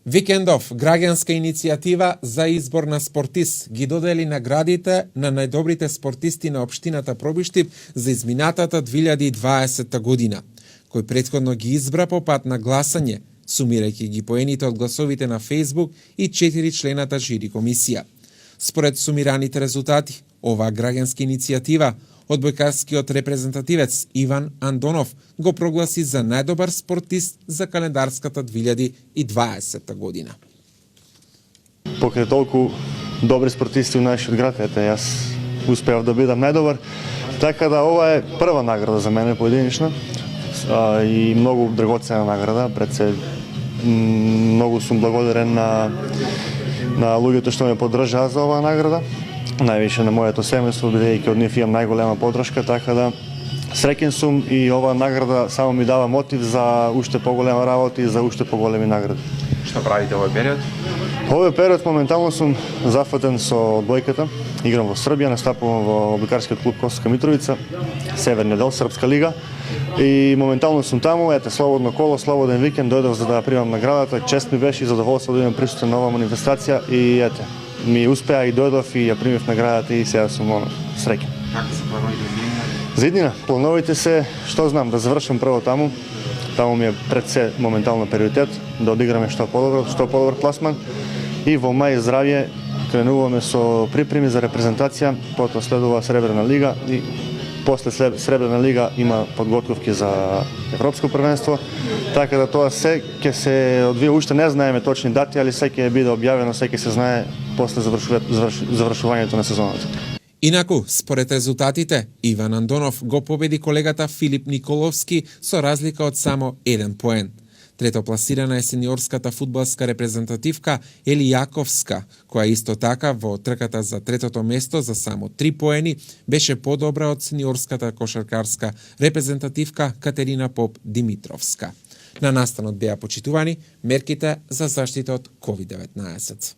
Викендов граѓанска иницијатива за избор на спортист ги додели наградите на најдобрите спортисти на општината Пробиштип за изминатата 2020 година, кој претходно ги избра по пат на гласање, сумирајќи ги поените од гласовите на Facebook и 4 члената жири комисија. Според сумираните резултати, оваа граѓанска иницијатива одбојкарскиот репрезентативец Иван Андонов го прогласи за најдобар спортист за календарската 2020 година. Покрај толку добри спортисти у нашиот град, јас успеав да бидам најдобар, така да ова е прва награда за мене поединична и многу драгоцена награда. Пред се многу сум благодарен на луѓето што ме поддржаа за оваа награда. Највише на моето семејство, бидејќи од нив имам најголема поддршка, така да среќен сум и оваа награда само ми дава мотив за уште поголема работа и за уште поголеми награди. Што правите овој период? Овој период моментално сум зафатен со одбојката. Играм во Србија, настапувам во одбојкарскиот клуб Косовска Митровица, Северни дел, Српска лига. И моментално сум таму, слободно коло, слободен викенд, дојдов за да примам наградата. Чест ми беше и задоволство да имам присутен на оваа манифестација и ми успеа и дојдов и ја примив наградата и сега сум среќен. Какви се плановите за иднина? Плановите се, што знам, да завршам прво таму. Таму ми е пред се моментално приоритет, да одиграме што подобар пласман. И во мај здравје кренуваме со припреми за репрезентација, потоа следува Сребрена лига и после Сребрена лига има подготовки за Европско првенство, така да тоа се ќе се одвија, уште не знаеме точни дати, али се ќе биде објавено, се ќе се знае после завршувањето на сезоната. Инаку, според резултатите, Иван Андонов го победи колегата Филип Николовски со разлика од само 1 поен. Трето пласирана е сениорската фудбалска репрезентативка Ели Јаковска, која исто така во трката за третото место за само 3 поени беше подобра од сениорската кошаркарска репрезентативка Катерина Поп Димитровска. На настанот беа почитувани мерките за заштита од COVID-19.